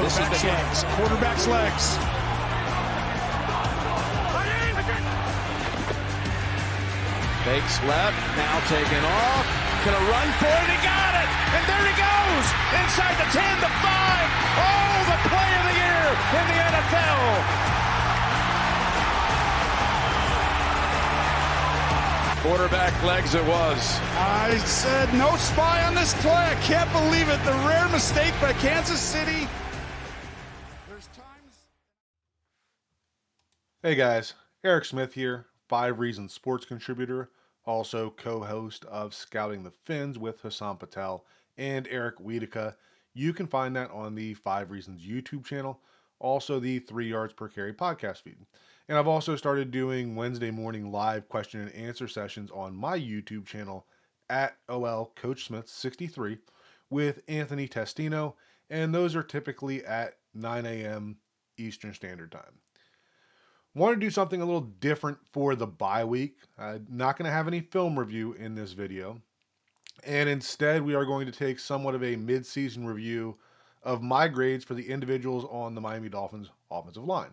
This is the legs. Quarterback's legs. Fakes left, now taken off. Gonna run for it, he got it! And there he goes! Inside the 10, the 5. Oh, the play of the year in the NFL! Quarterback legs it was. I said no spy on this play. I can't believe it. The rare mistake by Kansas City. There's times. Hey guys, Eric Smith here, 5 Reasons sports contributor, also co-host of Scouting the Fins with Hassan Patel and Eric Wiedeke. You can find that on the 5 Reasons YouTube channel, also the 3 Yards Per Carry podcast feed. And I've also started doing Wednesday morning live question and answer sessions on my YouTube channel at OL Coach Smith 63 with Anthony Testino, and those are typically at 9 a.m. Eastern Standard Time. Want to do something a little different for the bye week. Not going to have any film review in this video. And instead, we are going to take somewhat of a mid-season review of my grades for the individuals on the Miami Dolphins offensive line.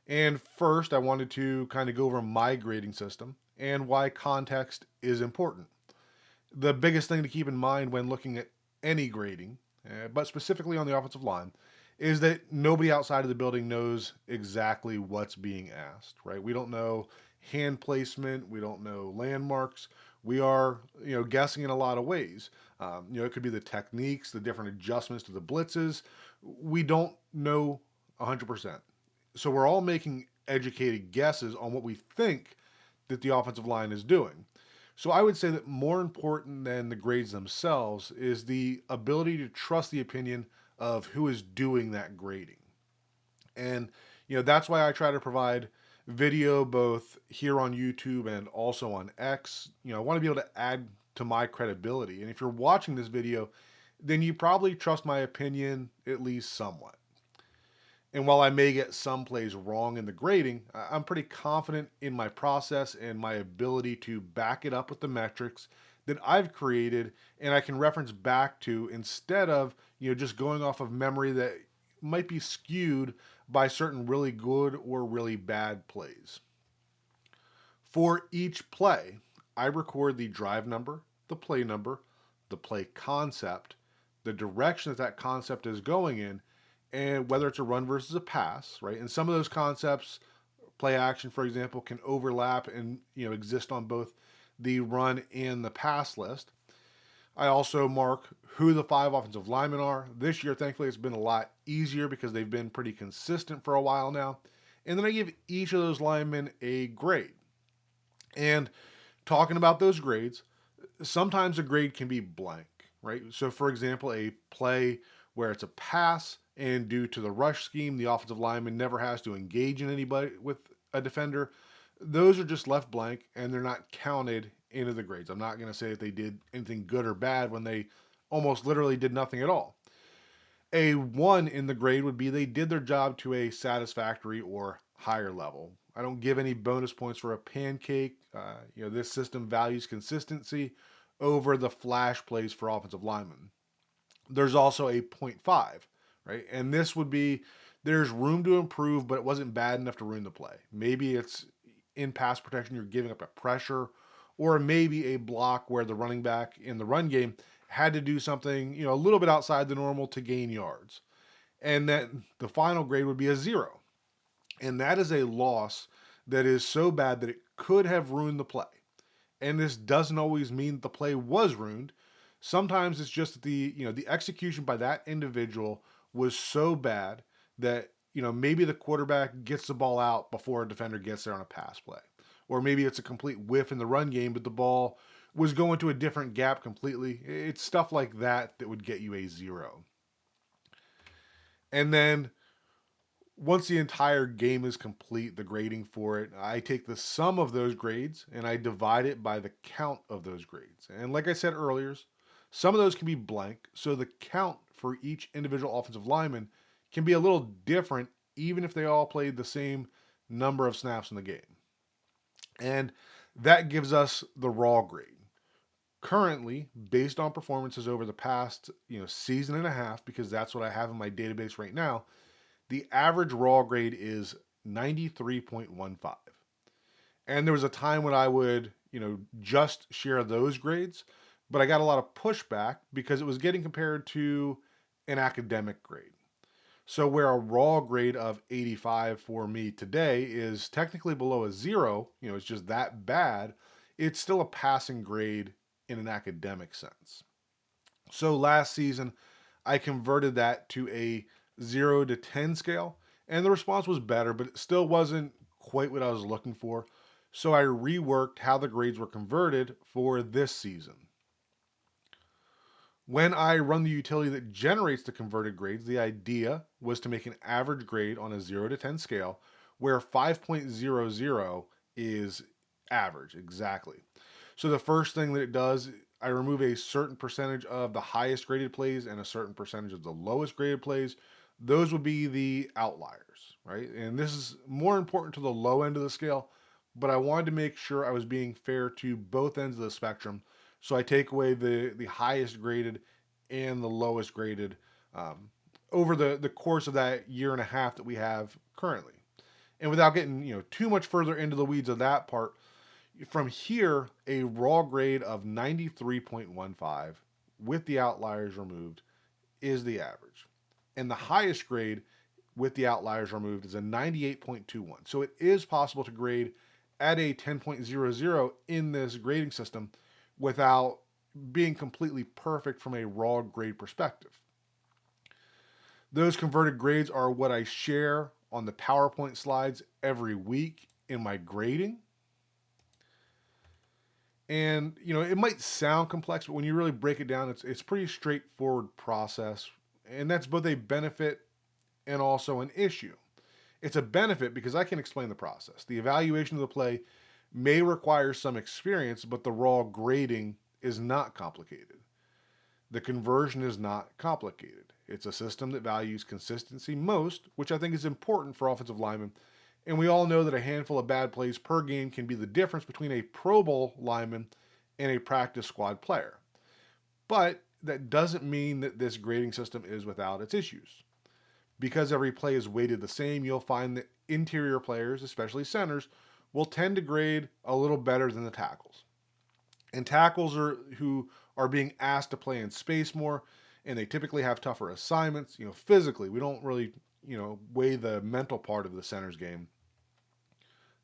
And first, I wanted to kind of go over my grading system and why context is important. The biggest thing to keep in mind when looking at any grading, but specifically on the offensive line, is that nobody outside of the building knows exactly what's being asked, right? We don't know hand placement. We don't know landmarks. We are, guessing in a lot of ways. It could be the techniques, the different adjustments to the blitzes. We don't know 100%. So we're all making educated guesses on what we think that the offensive line is doing. So I would say that more important than the grades themselves is the ability to trust the opinion of who is doing that grading. And, that's why I try to provide video both here on YouTube and also on X. I want to be able to add to my credibility. And if you're watching this video, then you probably trust my opinion at least somewhat. And while I may get some plays wrong in the grading, I'm pretty confident in my process and my ability to back it up with the metrics that I've created and I can reference back to instead of, just going off of memory that might be skewed by certain really good or really bad plays. For each play, I record the drive number, the play concept, the direction that concept is going in, and whether it's a run versus a pass, right? And some of those concepts, play action, for example, can overlap and, exist on both the run and the pass list. I also mark who the 5 offensive linemen are. This year, thankfully, it's been a lot easier because they've been pretty consistent for a while now. And then I give each of those linemen a grade. And talking about those grades, sometimes a grade can be blank, right? So, for example, a play where it's a pass and due to the rush scheme, the offensive lineman never has to engage in anybody with a defender. Those are just left blank and they're not counted into the grades. I'm not going to say that they did anything good or bad when they almost literally did nothing at all. A 1 in the grade would be they did their job to a satisfactory or higher level. I don't give any bonus points for a pancake. This system values consistency over the flash plays for offensive linemen. There's also a 0.5, right? And this would be there's room to improve, but it wasn't bad enough to ruin the play. Maybe it's in pass protection, you're giving up a pressure, or maybe a block where the running back in the run game had to do something, a little bit outside the normal to gain yards. And then the final grade would be a 0. And that is a loss that is so bad that it could have ruined the play. And this doesn't always mean the play was ruined. Sometimes it's just that the execution by that individual was so bad that, maybe the quarterback gets the ball out before a defender gets there on a pass play. Or maybe it's a complete whiff in the run game, but the ball was going to a different gap completely. It's stuff like that that would get you a 0. And then once the entire game is complete, the grading for it, I take the sum of those grades and I divide it by the count of those grades. And like I said earlier, some of those can be blank, so the count for each individual offensive lineman can be a little different even if they all played the same number of snaps in the game. And that gives us the raw grade. Currently, based on performances over the past, season and a half, because that's what I have in my database right now, the average raw grade is 93.15. And there was a time when I would, just share those grades, but I got a lot of pushback because it was getting compared to an academic grade. So where a raw grade of 85 for me today is technically below a zero, it's just that bad, it's still a passing grade in an academic sense. So last season, I converted that to a 0 to 10 scale, and the response was better, but it still wasn't quite what I was looking for. So I reworked how the grades were converted for this season. When I run the utility that generates the converted grades, the idea was to make an average grade on a 0 to 10 scale where 5.00 is average, exactly. So the first thing that it does, I remove a certain percentage of the highest graded plays and a certain percentage of the lowest graded plays. Those would be the outliers, right? And this is more important to the low end of the scale, but I wanted to make sure I was being fair to both ends of the spectrum. So I take away the highest graded and the lowest graded um, over the course of that year and a half that we have currently. And without getting too much further into the weeds of that part, from here, a raw grade of 93.15 with the outliers removed is the average. And the highest grade with the outliers removed is a 98.21. So it is possible to grade at a 10.00 in this grading system without being completely perfect from a raw grade perspective. Those converted grades are what I share on the PowerPoint slides every week in my grading. And it might sound complex, but when you really break it down, it's pretty straightforward process, and that's both a benefit and also an issue. It's a benefit because I can explain the process. The evaluation of the play may require some experience, but the raw grading is not complicated. The conversion is not complicated. It's a system that values consistency most, which I think is important for offensive linemen. And we all know that a handful of bad plays per game can be the difference between a Pro Bowl lineman and a practice squad player. But that doesn't mean that this grading system is without its issues. Because every play is weighted the same, you'll find that interior players, especially centers, will tend to grade a little better than the tackles. And tackles are who are being asked to play in space more, and they typically have tougher assignments. Physically, we don't really, weigh the mental part of the center's game.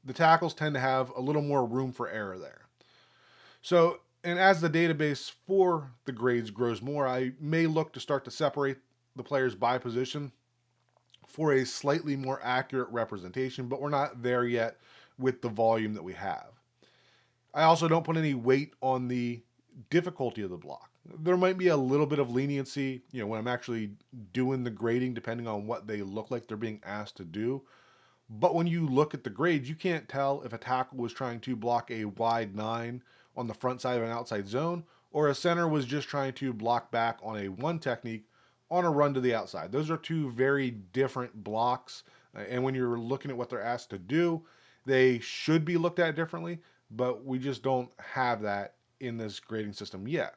The tackles tend to have a little more room for error there. So, and as the database for the grades grows more, I may look to start to separate the players by position for a slightly more accurate representation, but we're not there yet with the volume that we have. I also don't put any weight on the difficulty of the block. There might be a little bit of leniency, when I'm actually doing the grading, depending on what they look like they're being asked to do. But when you look at the grades, you can't tell if a tackle was trying to block a wide 9 on the front side of an outside zone, or a center was just trying to block back on a 1 technique on a run to the outside. Those are two very different blocks. And when you're looking at what they're asked to do, they should be looked at differently, but we just don't have that in this grading system yet.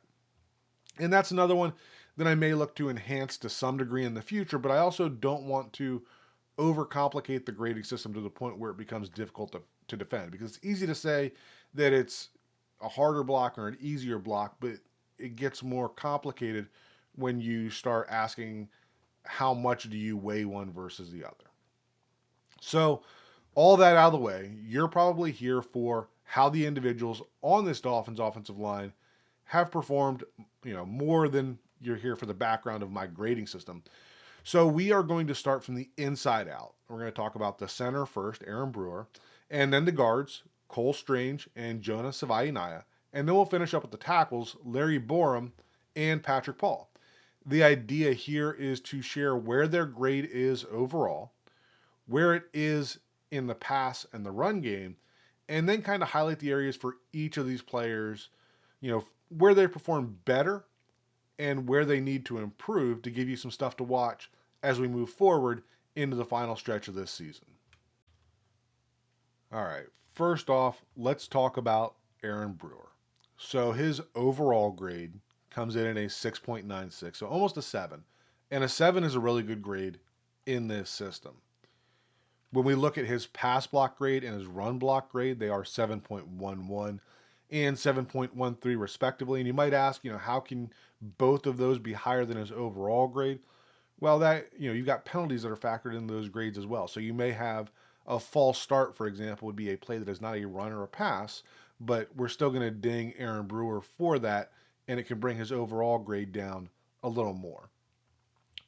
And that's another one that I may look to enhance to some degree in the future, but I also don't want to overcomplicate the grading system to the point where it becomes difficult to defend, because it's easy to say that it's a harder block or an easier block, but it gets more complicated when you start asking how much do you weigh one versus the other. So all that out of the way, you're probably here for how the individuals on this Dolphins offensive line have performed, more than you're here for the background of my grading system. So we are going to start from the inside out. We're going to talk about the center first, Aaron Brewer, and then the guards, Cole Strange and Jonah Savaiinaea. And then we'll finish up with the tackles, Larry Borom and Patrick Paul. The idea here is to share where their grade is overall, where it is in the pass and the run game, and then kind of highlight the areas for each of these players, where they perform better and where they need to improve to give you some stuff to watch as we move forward into the final stretch of this season. All right, first off, let's talk about Aaron Brewer. So his overall grade comes in at a 6.96, so almost a 7. And a 7 is a really good grade in this system. When we look at his pass block grade and his run block grade, they are 7.11 and 7.13 respectively. And you might ask, how can both of those be higher than his overall grade? Well, you've got penalties that are factored in those grades as well. So you may have a false start, for example, would be a play that is not a run or a pass, but we're still going to ding Aaron Brewer for that, and it can bring his overall grade down a little more.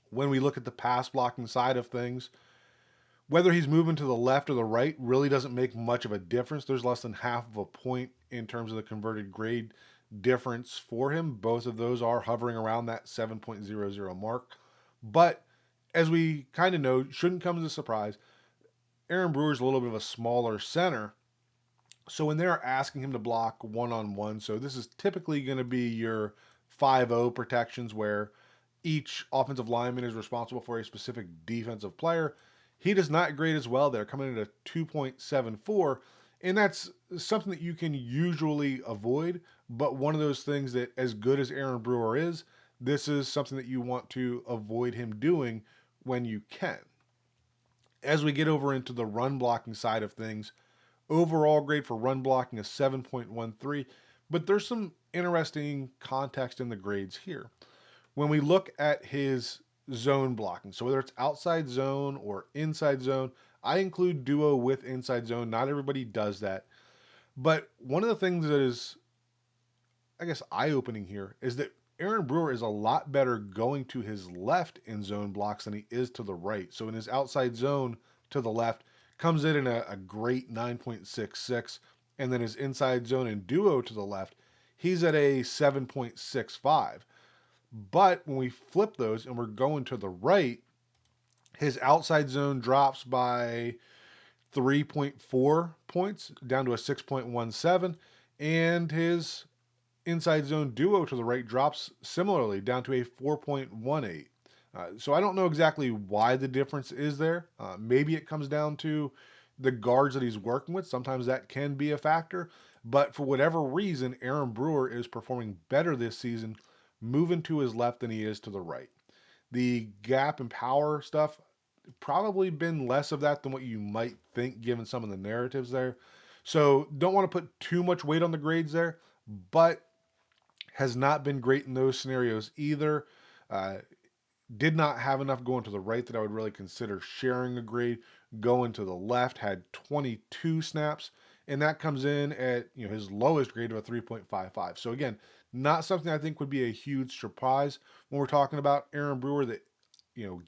When we look at the pass blocking side of things, whether he's moving to the left or the right really doesn't make much of a difference. There's less than half of a point in terms of the converted grade difference for him. Both of those are hovering around that 7.00 mark. But as we kind of know, shouldn't come as a surprise, Aaron Brewer's a little bit of a smaller center. So when they're asking him to block one-on-one, so this is typically going to be your 5-0 protections where each offensive lineman is responsible for a specific defensive player. He does not grade as well. They're coming in at a 2.74, and that's something that you can usually avoid. But one of those things that, as good as Aaron Brewer is, this is something that you want to avoid him doing when you can. As we get over into the run blocking side of things, overall grade for run blocking is 7.13, but there's some interesting context in the grades here. When we look at his zone blocking, so whether it's outside zone or inside zone, I include duo with inside zone. Not everybody does that. But one of the things that is, I guess, eye-opening here is that Aaron Brewer is a lot better going to his left in zone blocks than he is to the right. So in his outside zone to the left, comes in a great 9.66, and then his inside zone and duo to the left, he's at a 7.65. But when we flip those and we're going to the right, his outside zone drops by 3.4 points down to a 6.17, and his inside zone duo to the right drops similarly down to a 4.18. So I don't know exactly why the difference is there. Maybe it comes down to the guards that he's working with. Sometimes that can be a factor. But for whatever reason, Aaron Brewer is performing better this season, moving to his left than he is to the right. The gap and power stuff, probably been less of that than what you might think given some of the narratives there. So don't want to put too much weight on the grades there, but has not been great in those scenarios either. Uh, did not have enough going to the right that I would really consider sharing a grade. Going to the left had 22 snaps, and that comes in at his lowest grade of a 3.55. So again, not something I think would be a huge surprise when we're talking about Aaron Brewer. That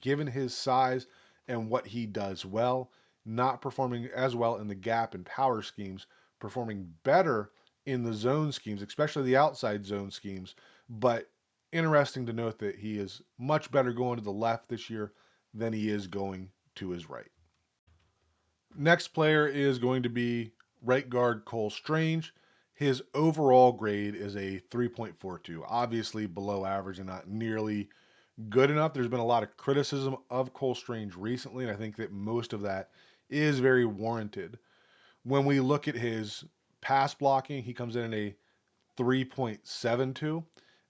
given his size and what he does well, not performing as well in the gap and power schemes, performing better in the zone schemes, especially the outside zone schemes. But interesting to note that he is much better going to the left this year than he is going to his right. Next player is going to be right guard Cole Strange. His overall grade is a 3.42, obviously below average and not nearly good enough. There's been a lot of criticism of Cole Strange recently, and I think that most of that is very warranted. When we look at his pass blocking, he comes in at a 3.72.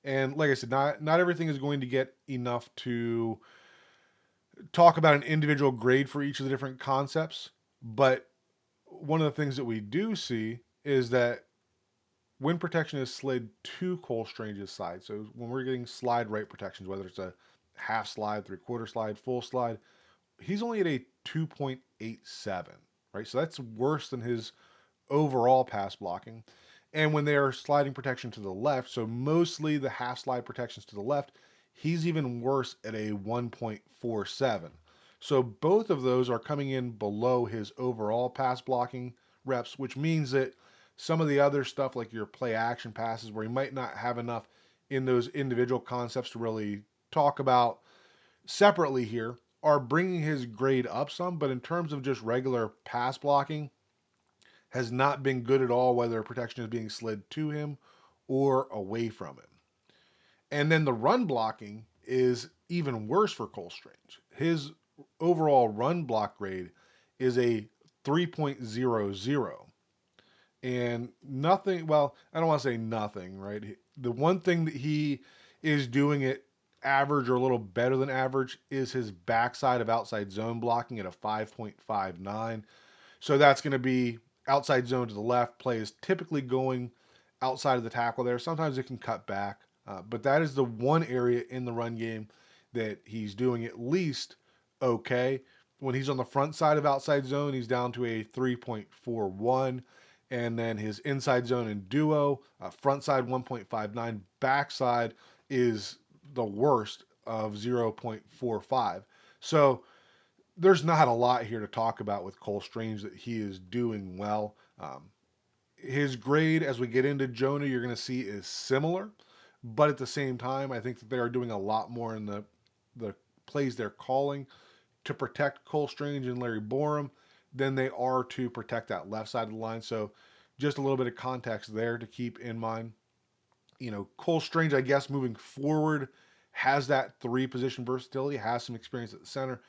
And like I said, not everything is going to get enough to talk about an individual grade for each of the different concepts. But one of the things that we do see is that when protection is slid to Cole Strange's side, so when we're getting slide right protections, whether it's a half slide, 3/4 slide, full slide, he's only at a 2.87, right? So that's worse than his overall pass blocking. And when they are sliding protection to the left, so mostly the half slide protections to the left, he's even worse at a 1.47. So both of those are coming in below his overall pass blocking reps, which means that some of the other stuff like your play action passes where he might not have enough in those individual concepts to really talk about separately here are bringing his grade up some, but in terms of just regular pass blocking, has not been good at all, whether protection is being slid to him or away from him. And then the run blocking is even worse for Cole Strange. His overall run block grade is a 3.00. And nothing, well, I don't want to say nothing, right? The one thing that he is doing it average or a little better than average is his backside of outside zone blocking at a 5.59. So that's going to be outside zone to the left. Play is typically going outside of the tackle there. Sometimes it can cut back, but that is the one area in the run game that he's doing at least okay. When he's on the front side of outside zone, he's down to a 3.41. And then his inside zone and duo, front side 1.59, backside is the worst of 0.45. So there's not a lot here to talk about with Cole Strange that he is doing well. His grade, as we get into Jonah, you're going to see is similar, but at the same time, I think that they are doing a lot more in the plays they're calling to protect Cole Strange and Larry Borom than they are to protect that left side of the line. So just a little bit of context there to keep in mind. Cole Strange, I guess, moving forward, has that three position versatility, has some experience at the center,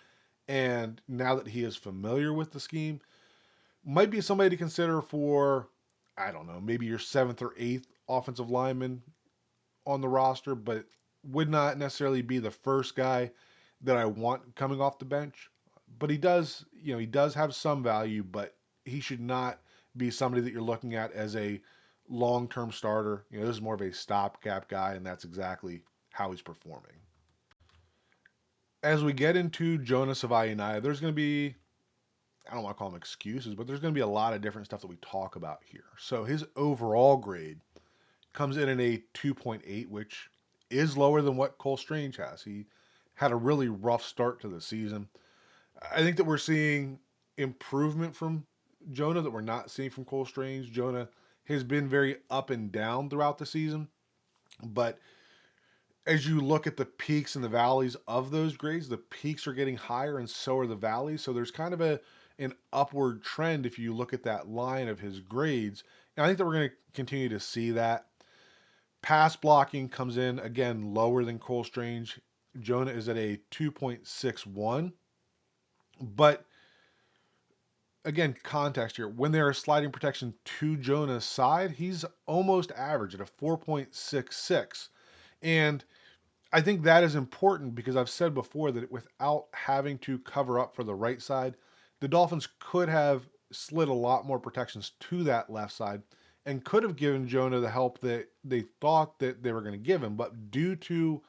and now that he is familiar with the scheme, might be somebody to consider for, I don't know, maybe your seventh or eighth offensive lineman on the roster, but would not necessarily be the first guy that I want coming off the bench. But he does have some value, but he should not be somebody that you're looking at as a long-term starter. This is more of a stopgap guy, and that's exactly how he's performing. As we get into Jonah Savaiinaea, there's going to be, I don't want to call them excuses, but there's going to be a lot of different stuff that we talk about here. So his overall grade comes in at a 2.8, which is lower than what Cole Strange has. He had a really rough start to the season. I think that we're seeing improvement from Jonah that we're not seeing from Cole Strange. Jonah has been very up and down throughout the season, but as you look at the peaks and the valleys of those grades, the peaks are getting higher and so are the valleys. So there's kind of an upward trend if you look at that line of his grades. And I think that we're going to continue to see that. Pass blocking comes in again lower than Cole Strange. Jonah is at a 2.61. But again, context here. When there is sliding protection to Jonah's side, he's almost average at a 4.66. And I think that is important because I've said before that without having to cover up for the right side, the Dolphins could have slid a lot more protections to that left side and could have given Jonah the help that they thought that they were going to give him. But due to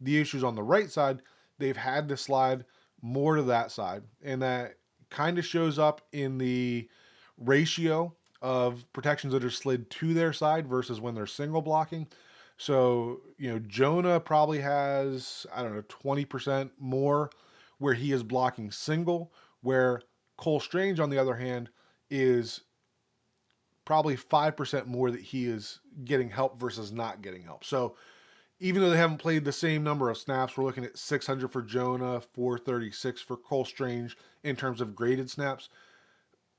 the issues on the right side, they've had to slide more to that side. And that kind of shows up in the ratio of protections that are slid to their side versus when they're single blocking. So, Jonah probably has, I don't know, 20% more where he is blocking single, where Cole Strange, on the other hand, is probably 5% more that he is getting help versus not getting help. So, even though they haven't played the same number of snaps, we're looking at 600 for Jonah, 436 for Cole Strange in terms of graded snaps.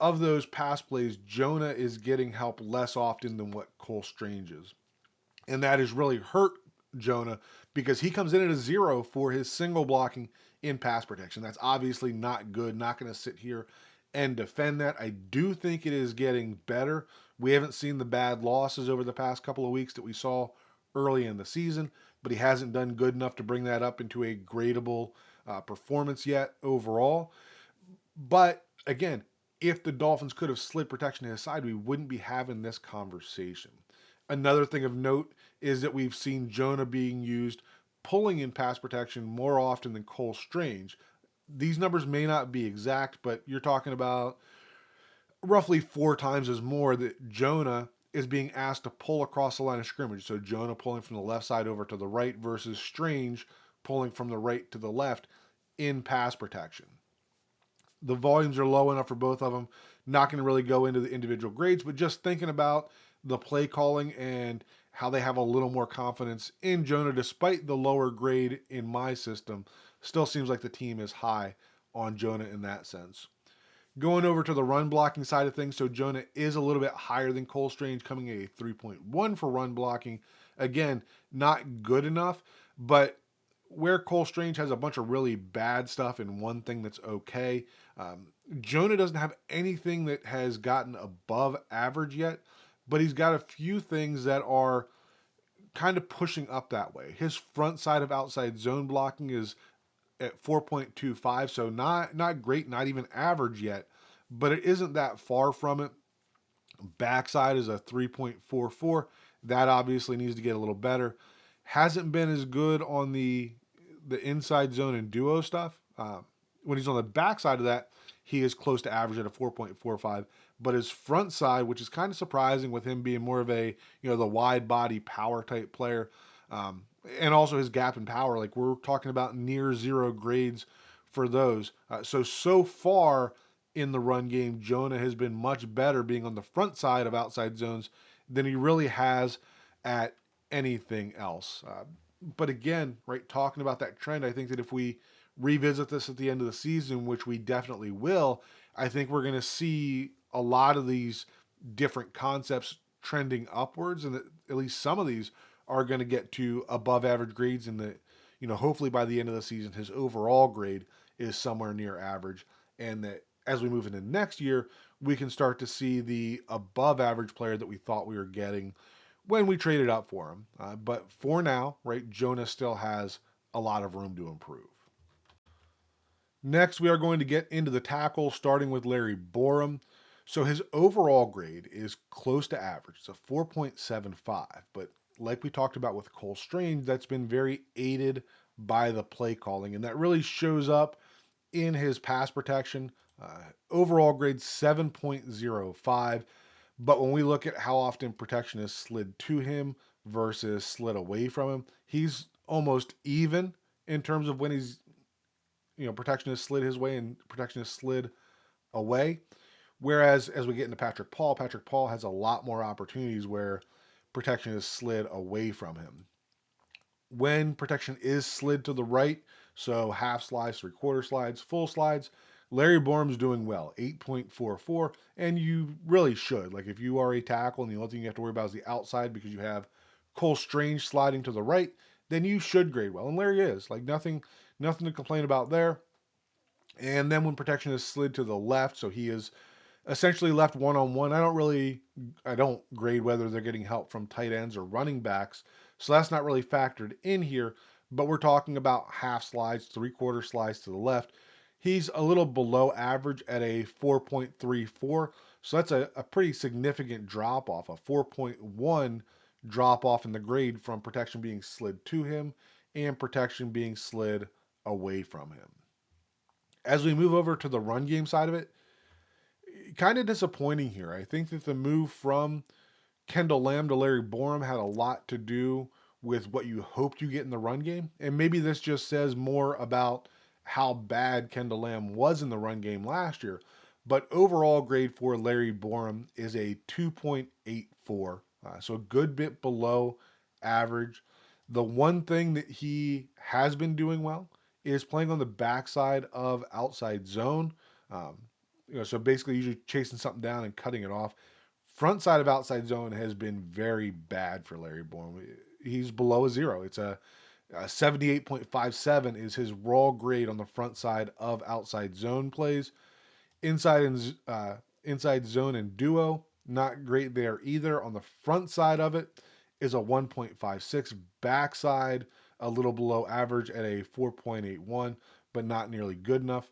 Of those pass plays, Jonah is getting help less often than what Cole Strange is. And that has really hurt Jonah because he comes in at a 0 for his single blocking in pass protection. That's obviously not good. Not going to sit here and defend that. I do think it is getting better. We haven't seen the bad losses over the past couple of weeks that we saw early in the season, but he hasn't done good enough to bring that up into a gradable performance yet overall. But again, if the Dolphins could have slid protection to his side, we wouldn't be having this conversation. Another thing of note is that we've seen Jonah being used pulling in pass protection more often than Cole Strange. These numbers may not be exact, but you're talking about roughly 4 times as more that Jonah is being asked to pull across the line of scrimmage. So Jonah pulling from the left side over to the right versus Strange pulling from the right to the left in pass protection. The volumes are low enough for both of them. Not going to really go into the individual grades, but just thinking about the play calling and how they have a little more confidence in Jonah despite the lower grade in my system. Still seems like the team is high on Jonah in that sense. Going over to the run blocking side of things, so Jonah is a little bit higher than Cole Strange, coming in a 3.1 for run blocking. Again, not good enough, but where Cole Strange has a bunch of really bad stuff and one thing that's okay, Jonah doesn't have anything that has gotten above average yet, but he's got a few things that are kind of pushing up that way. His front side of outside zone blocking is at 4.25, so not great, not even average yet, but it isn't that far from it. Backside is a 3.44. That obviously needs to get a little better. Hasn't been as good on the inside zone and duo stuff. When he's on the backside of that, he is close to average at a 4.45. But his front side, which is kind of surprising with him being more of a the wide body power type player, and also his gap in power, like we're talking about near zero grades for those. So far in the run game, Jonah has been much better being on the front side of outside zones than he really has at anything else. But again, right, talking about that trend, I think that if we revisit this at the end of the season, which we definitely will, I think we're going to see a lot of these different concepts trending upwards, and that at least some of these are going to get to above average grades. And that, hopefully by the end of the season, his overall grade is somewhere near average, and that as we move into next year, we can start to see the above average player that we thought we were getting when we traded up for him. But for now, right, Jonah still has a lot of room to improve. Next, we are going to get into the tackle, starting with Larry Borom. So his overall grade is close to average. It's a 4.75. But like we talked about with Cole Strange, that's been very aided by the play calling. And that really shows up in his pass protection. Overall grade 7.05. But when we look at how often protection is slid to him versus slid away from him, he's almost even in terms of when he's, protection has slid his way and protection has slid away. Whereas as we get into Patrick Paul has a lot more opportunities where protection is slid away from him. When protection is slid to the right, so half slides, three-quarter slides, full slides, Larry Borum's doing well, 8.44, and you really should. Like, if you are a tackle and the only thing you have to worry about is the outside because you have Cole Strange sliding to the right, then you should grade well. And Larry is. Like, nothing to complain about there. And then when protection is slid to the left, so he is essentially left one-on-one. I don't grade whether they're getting help from tight ends or running backs. So that's not really factored in here, but we're talking about half slides, three-quarter slides to the left. He's a little below average at a 4.34. So that's a pretty significant drop off, a 4.1 drop off in the grade from protection being slid to him and protection being slid away from him. As we move over to the run game side of it, kind of disappointing here. I think that the move from Kendall Lamb to Larry Borom had a lot to do with what you hoped you get in the run game. And maybe this just says more about how bad Kendall Lamb was in the run game last year. But overall grade for Larry Borom is a 2.84. So a good bit below average. The one thing that he has been doing well is playing on the backside of outside zone. Um, so basically usually chasing something down and cutting it off. Front side of outside zone has been very bad for Larry Borom. He's below a zero. It's a 78.57 is his raw grade on the front side of outside zone plays. Inside zone and duo, not great there either. On the front side of it is a 1.56. Backside, a little below average at a 4.81, but not nearly good enough.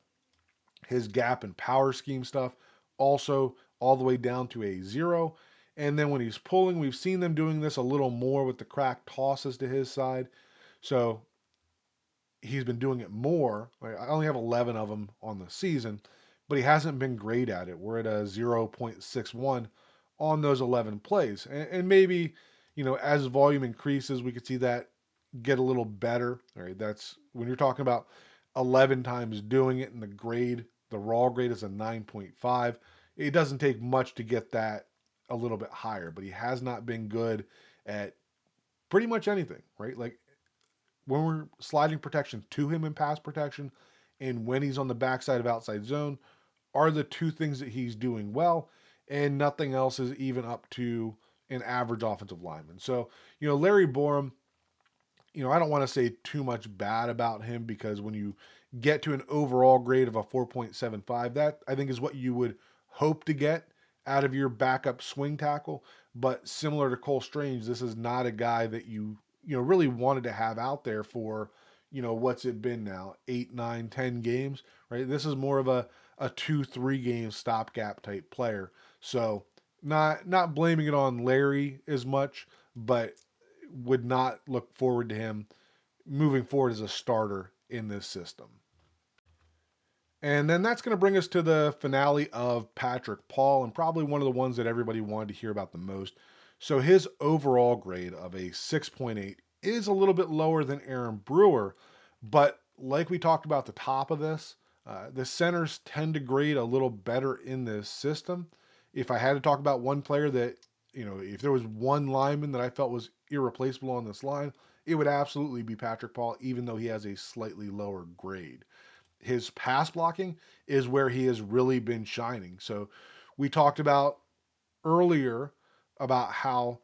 His gap and power scheme stuff also all the way down to a zero. And then when he's pulling, we've seen them doing this a little more with the crack tosses to his side. So he's been doing it more. I only have 11 of them on the season, but he hasn't been great at it. We're at a 0.61 on those 11 plays. And maybe, as volume increases, we could see that get a little better. All right, that's when you're talking about 11 times doing it, and the raw grade is a 9.5. It doesn't take much to get that a little bit higher, but he has not been good at pretty much anything, right? Like when we're sliding protection to him in pass protection and when he's on the backside of outside zone are the two things that he's doing well, and nothing else is even up to an average offensive lineman. So, Larry Borom, I don't want to say too much bad about him because when you get to an overall grade of a 4.75. That, I think, is what you would hope to get out of your backup swing tackle. But similar to Cole Strange, this is not a guy that you really wanted to have out there for, what's it been now, 8, 9, 10 games, right? This is more of a 2, 3 game stopgap type player. So not blaming it on Larry as much, but would not look forward to him moving forward as a starter in this system. And then that's going to bring us to the finale of Patrick Paul, and probably one of the ones that everybody wanted to hear about the most. So his overall grade of a 6.8 is a little bit lower than Aaron Brewer, but like we talked about at the top of this, the centers tend to grade a little better in this system. If I had to talk about one player that, if there was one lineman that I felt was irreplaceable on this line, it would absolutely be Patrick Paul, even though he has a slightly lower grade. His pass blocking is where he has really been shining. So we talked about earlier about how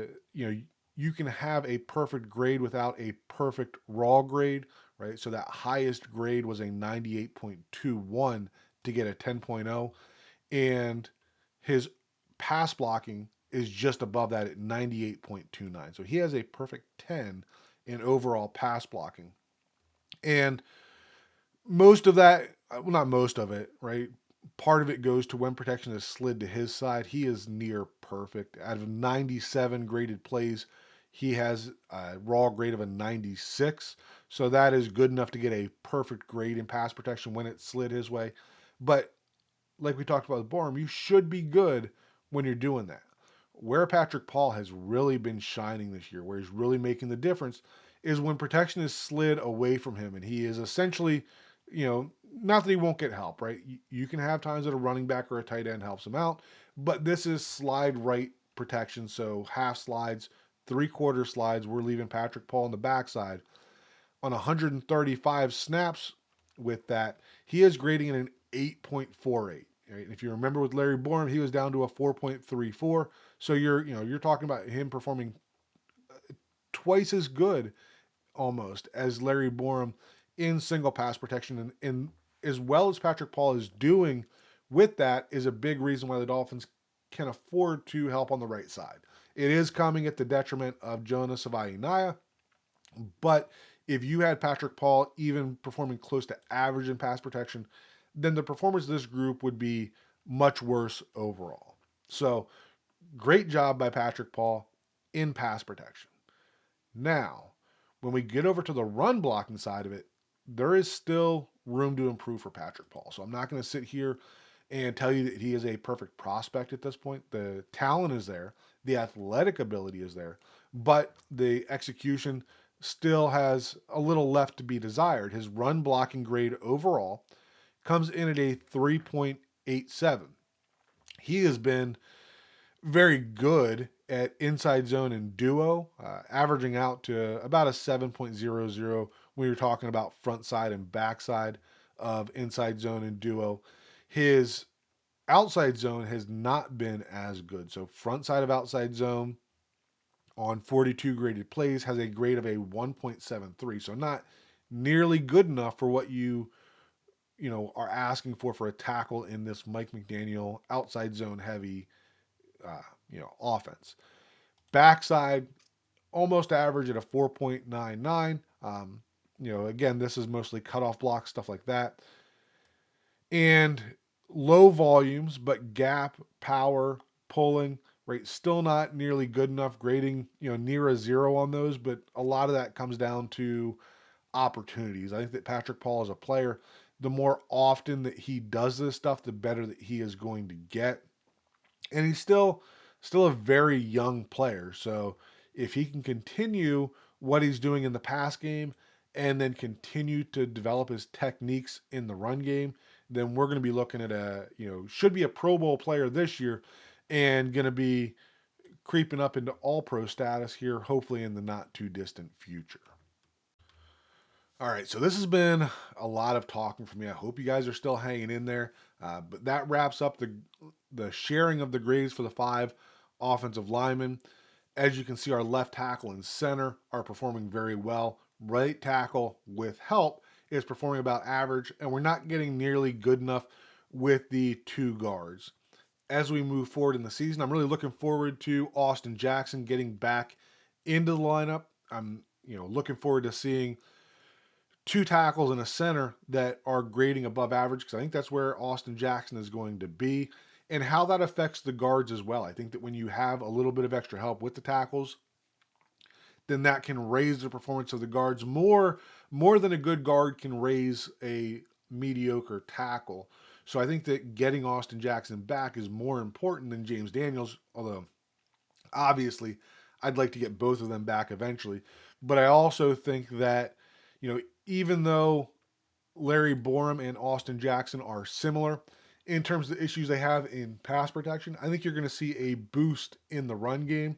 you can have a perfect grade without a perfect raw grade, right? So that highest grade was a 98.21 to get a 10.0, and his pass blocking is just above that at 98.29. So he has a perfect 10 in overall pass blocking. And most of that, well, not most of it, right? Part of it goes to when protection is slid to his side. He is near perfect. Out of 97 graded plays, he has a raw grade of a 96. So that is good enough to get a perfect grade in pass protection when it slid his way. But like we talked about with Borom, you should be good when you're doing that. Where Patrick Paul has really been shining this year, where he's really making the difference, is when protection is slid away from him and he is essentially, not that he won't get help, right? You can have times that a running back or a tight end helps him out, but this is slide right protection. So half slides, 3/4 slides, we're leaving Patrick Paul on the backside. On 135 snaps with that, he is grading in an 8.48. Right? If you remember with Larry Borom, he was down to a 4.34. So you're talking about him performing twice as good almost as Larry Borom in single pass protection, and as well as Patrick Paul is doing with that is a big reason why the Dolphins can afford to help on the right side. It is coming at the detriment of Jonah Savaiinaea, but if you had Patrick Paul even performing close to average in pass protection, then the performance of this group would be much worse overall. So, great job by Patrick Paul in pass protection. Now, when we get over to the run blocking side of it, there is still room to improve for Patrick Paul. So I'm not going to sit here and tell you that he is a perfect prospect at this point. The talent is there, the athletic ability is there, but the execution still has a little left to be desired. His run blocking grade overall comes in at a 3.87. He has been very good at inside zone and duo, averaging out to about a 7.00 when you're talking about front side and back side of inside zone and duo. His outside zone has not been as good. So front side of outside zone on 42 graded plays has a grade of a 1.73. So not nearly good enough for what are asking for a tackle in this Mike McDaniel outside zone heavy offense. Backside, almost average at a 4.99. Again, this is mostly cutoff block, stuff like that. And low volumes, but gap, power, pulling, right, still not nearly good enough. Grading, near a 0 on those, but a lot of that comes down to opportunities. I think that Patrick Paul as a player, the more often that he does this stuff, the better that he is going to get. And he's still a very young player. So if he can continue what he's doing in the pass game and then continue to develop his techniques in the run game, then we're going to be looking at should be a Pro Bowl player this year and going to be creeping up into all pro status here, hopefully in the not too distant future. All right, so this has been a lot of talking for me. I hope you guys are still hanging in there. But that wraps up the sharing of the grades for the 5 offensive linemen. As you can see, our left tackle and center are performing very well. Right tackle, with help, is performing about average, and we're not getting nearly good enough with the two guards. As we move forward in the season, I'm really looking forward to Austin Jackson getting back into the lineup. I'm looking forward to seeing two tackles and a center that are grading above average, because I think that's where Austin Jackson is going to be, and how that affects the guards as well. I think that when you have a little bit of extra help with the tackles, then that can raise the performance of the guards more than a good guard can raise a mediocre tackle. So I think that getting Austin Jackson back is more important than James Daniels, although obviously I'd like to get both of them back eventually. But I also think that, even though Larry Borom and Austin Jackson are similar in terms of the issues they have in pass protection, I think you're going to see a boost in the run game.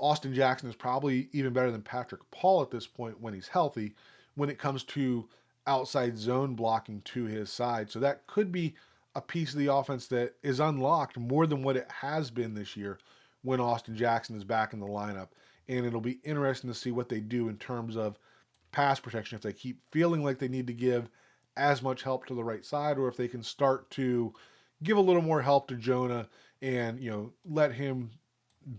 Austin Jackson is probably even better than Patrick Paul at this point when he's healthy, when it comes to outside zone blocking to his side. So that could be a piece of the offense that is unlocked more than what it has been this year when Austin Jackson is back in the lineup. And it'll be interesting to see what they do in terms of pass protection, if they keep feeling like they need to give as much help to the right side, or if they can start to give a little more help to Jonah and let him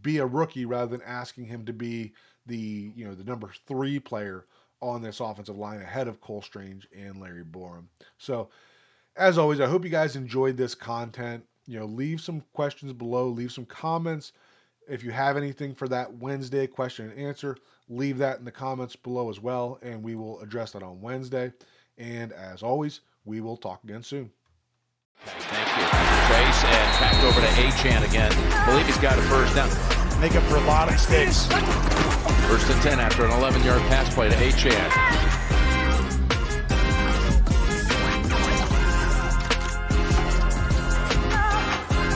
be a rookie rather than asking him to be the number 3 player on this offensive line ahead of Cole Strange and Larry Borom. So as always, I hope you guys enjoyed this content. Leave some questions below, leave some comments. If you have anything for that Wednesday question and answer, leave that in the comments below as well, and we will address that on Wednesday. And as always, we will talk again soon. Thank you. Chase and back over to Achane again. I believe he's got a first down. Make up for a lot of mistakes. First and 10 after an 11-yard pass play to Achane.